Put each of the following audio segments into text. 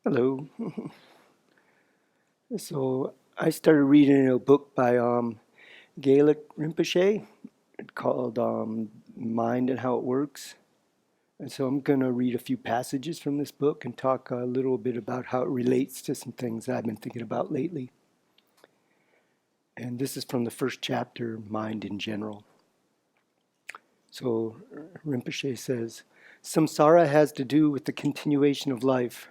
Hello. So I started reading a book by Gaelic Rinpoche called Mind and How It Works. And so I'm going to read a few passages from this book and talk a little bit about how it relates to some things that I've been thinking about lately. And this is from the first chapter, Mind in General. So Rinpoche says, Samsara has to do with the continuation of life,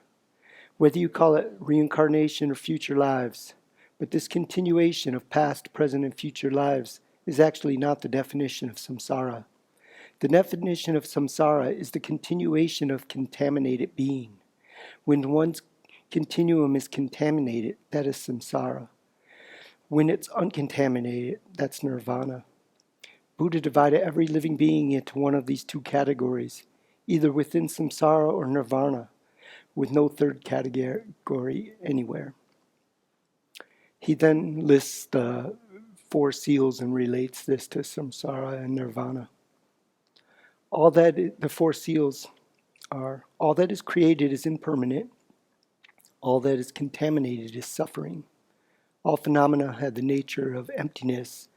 whether you call it reincarnation or future lives. But this continuation of past, present, and future lives is actually not the definition of samsara. The definition of samsara is the continuation of contaminated being. When one's continuum is contaminated, that is samsara. When it's uncontaminated, that's nirvana. Buddha divided every living being into one of these two categories, either within samsara or nirvana, with no third category anywhere. He then lists the four seals and relates this to samsara and nirvana. The four seals are: all that is created is impermanent, all that is contaminated is suffering, all phenomena have the nature of emptiness,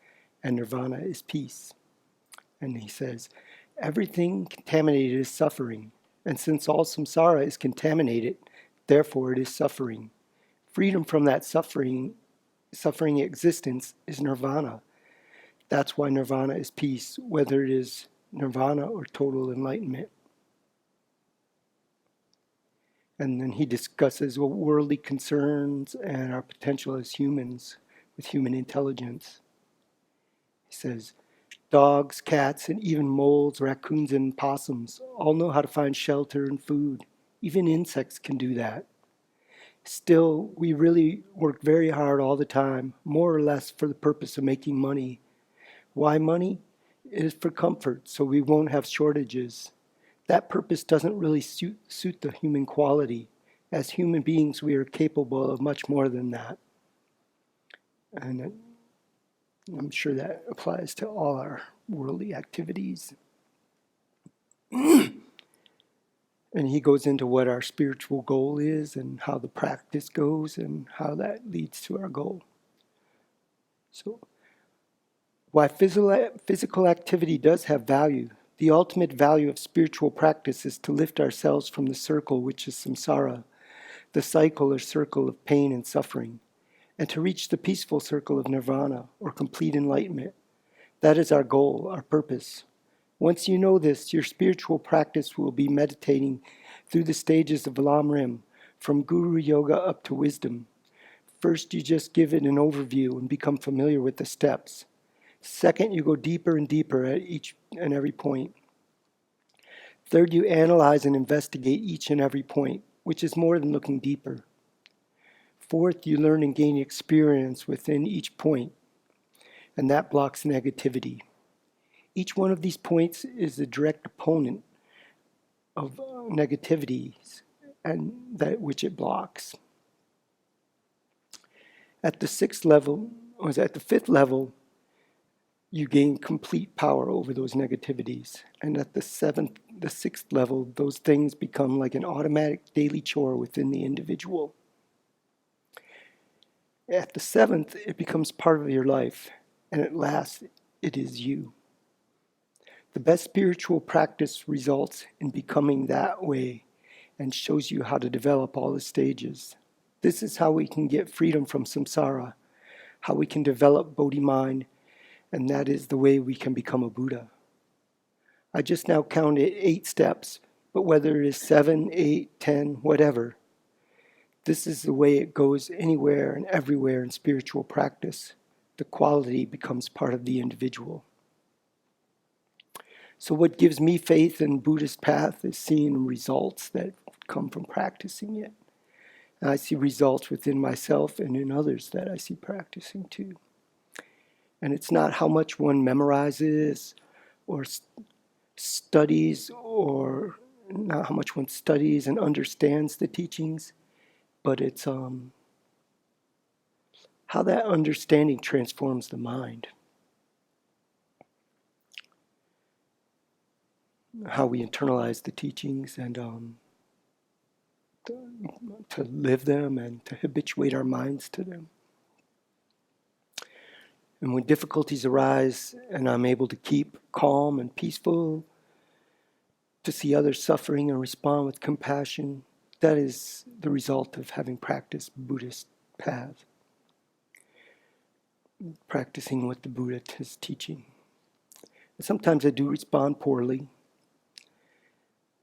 and nirvana is peace. And he says, everything contaminated is suffering, and since all samsara is contaminated, therefore it is suffering. Freedom from that suffering existence is nirvana. That's why nirvana is peace, whether it is nirvana or total enlightenment. And then he discusses worldly concerns and our potential as humans with human intelligence. He says, dogs, cats, and even moles, raccoons, and possums all know how to find shelter and food. Even insects can do that. Still, we really work very hard all the time, more or less for the purpose of making money. Why money? It is for comfort, so we won't have shortages. That purpose doesn't really suit the human quality. As human beings, we are capable of much more than that. And I'm sure that applies to all our worldly activities. And he goes into what our spiritual goal is and how the practice goes and how that leads to our goal. So, why physical activity does have value, the ultimate value of spiritual practice is to lift ourselves from the circle which is samsara, the cycle or circle of pain and suffering, and to reach the peaceful circle of nirvana or complete enlightenment. That is our goal, our purpose. Once you know this, your spiritual practice will be meditating through the stages of Lam Rim, from Guru Yoga up to wisdom. First, you just give it an overview and become familiar with the steps. Second, you go deeper and deeper at each and every point. Third, you analyze and investigate each and every point, which is more than looking deeper. Fourth, you learn and gain experience within each point, and that blocks negativity. Each one of these points is a direct opponent of negativities and that which it blocks. At the fifth level, you gain complete power over those negativities. And at the sixth level, those things become like an automatic daily chore within the individual. At the seventh, it becomes part of your life. And at last, it is you. The best spiritual practice results in becoming that way and shows you how to develop all the stages. This is how we can get freedom from samsara, how we can develop Bodhi mind, and that is the way we can become a Buddha. I just now counted 8 steps, but whether it is 7, 8, 10, whatever, this is the way it goes anywhere and everywhere in spiritual practice. The quality becomes part of the individual. So what gives me faith in Buddhist path is seeing results that come from practicing it. And I see results within myself and in others that I see practicing too. And it's not how much one memorizes or studies, or not how much one studies and understands the teachings, but it's how that understanding transforms the mind. How we internalize the teachings and to live them and to habituate our minds to them. And when difficulties arise and I'm able to keep calm and peaceful, to see others suffering and respond with compassion, that is the result of having practiced Buddhist path, practicing what the Buddha is teaching. Sometimes I do respond poorly,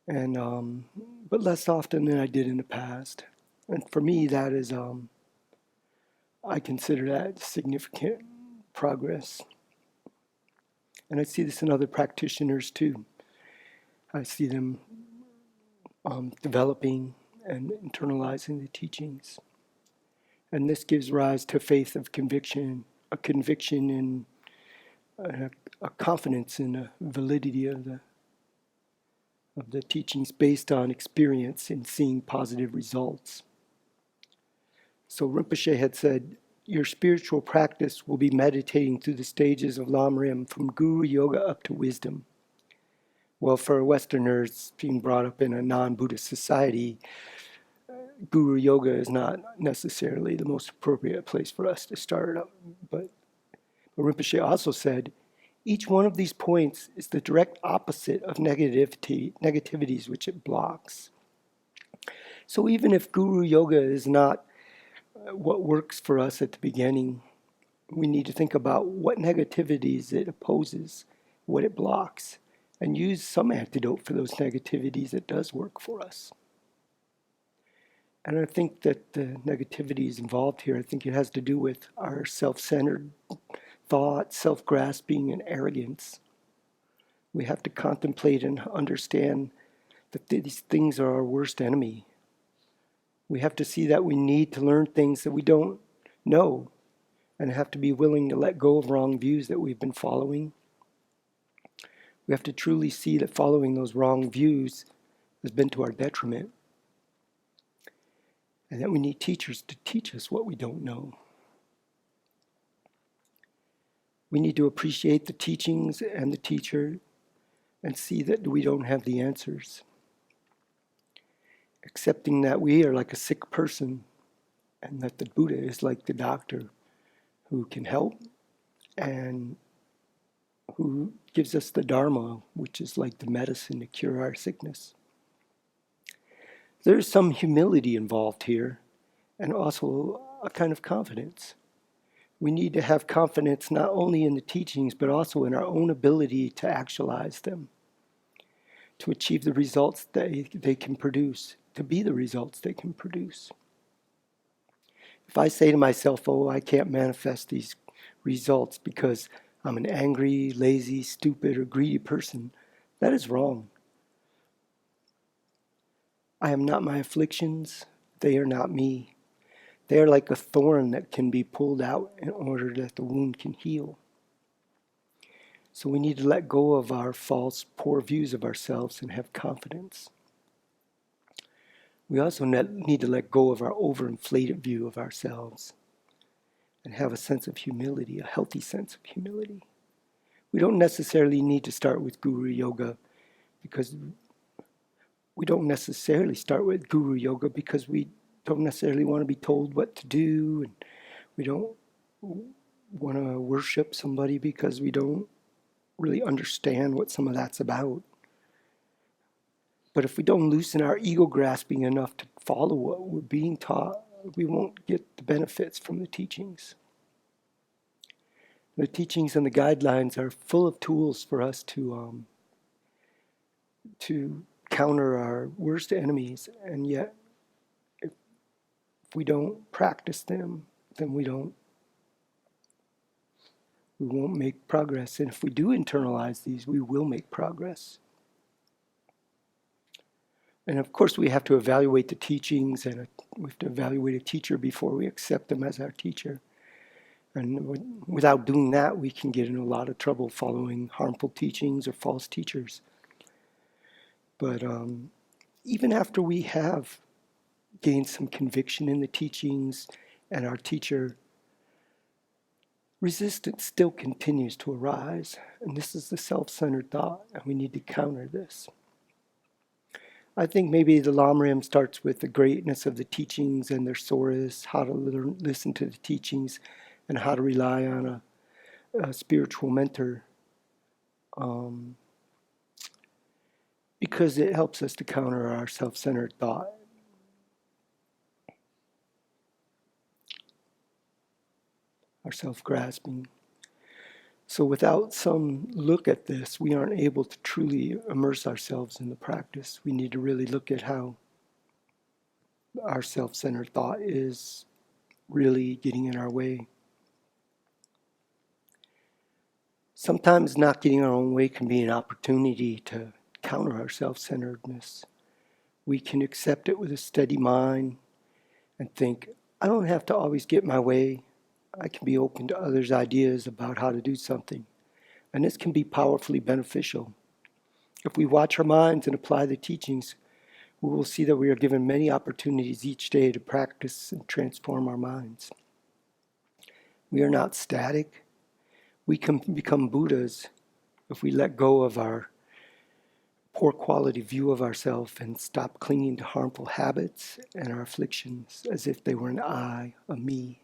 but less often than I did in the past. And for me, that is, I consider that significant progress. And I see this in other practitioners too. I see them developing and internalizing the teachings. And this gives rise to a faith of conviction, a conviction in a confidence in the validity of the teachings based on experience in seeing positive results. So Rinpoche had said, your spiritual practice will be meditating through the stages of Lam Rim from Guru Yoga up to wisdom. Well, for Westerners being brought up in a non-Buddhist society, Guru Yoga is not necessarily the most appropriate place for us to start up. But Rinpoche also said, each one of these points is the direct opposite of negativities which it blocks. So even if Guru Yoga is not what works for us at the beginning, we need to think about what negativities it opposes, what it blocks, and use some antidote for those negativities that does work for us. And I think that the negativities involved here, I think it has to do with our self-centered thought, self-grasping, and arrogance. We have to contemplate and understand that these things are our worst enemy. We have to see that we need to learn things that we don't know and have to be willing to let go of wrong views that we've been following. We have to truly see that following those wrong views has been to our detriment, and that we need teachers to teach us what we don't know. We need to appreciate the teachings and the teacher and see that we don't have the answers. Accepting that we are like a sick person and that the Buddha is like the doctor who can help and who gives us the Dharma, which is like the medicine to cure our sickness. There's some humility involved here and also a kind of confidence. We need to have confidence not only in the teachings, but also in our own ability to actualize them, to achieve the results that they can produce, to be the results they can produce. If I say to myself, oh, I can't manifest these results because I'm an angry, lazy, stupid, or greedy person, that is wrong. I am not my afflictions, they are not me. They are like a thorn that can be pulled out in order that the wound can heal. So we need to let go of our false, poor views of ourselves and have confidence. We also need to let go of our overinflated view of ourselves and have a sense of humility, a healthy sense of humility. We don't necessarily need to start with Guru Yoga because we don't necessarily want to be told what to do, and we don't want to worship somebody because we don't really understand what some of that's about. But if we don't loosen our ego grasping enough to follow what we're being taught, we won't get the benefits from the teachings. The teachings and the guidelines are full of tools for us to counter our worst enemies, and yet if we don't practice them, then we won't make progress. And if we do internalize these, we will make progress. And of course, we have to evaluate the teachings, and we have to evaluate a teacher before we accept them as our teacher. And without doing that, we can get in a lot of trouble following harmful teachings or false teachers. But even after we have gained some conviction in the teachings and our teacher, resistance still continues to arise. And this is the self-centered thought, and we need to counter this. I think maybe the Lamrim starts with the greatness of the teachings and their source, how to listen to the teachings, and how to rely on a spiritual mentor, because it helps us to counter our self-centered thought. Our self-grasping. So without some look at this, we aren't able to truly immerse ourselves in the practice. We need to really look at how our self-centered thought is really getting in our way. Sometimes not getting our own way can be an opportunity to counter our self-centeredness. We can accept it with a steady mind and think, I don't have to always get my way. I can be open to others' ideas about how to do something. And this can be powerfully beneficial. If we watch our minds and apply the teachings, we will see that we are given many opportunities each day to practice and transform our minds. We are not static. We can become Buddhas if we let go of our poor quality view of ourselves and stop clinging to harmful habits and our afflictions as if they were an I, a me.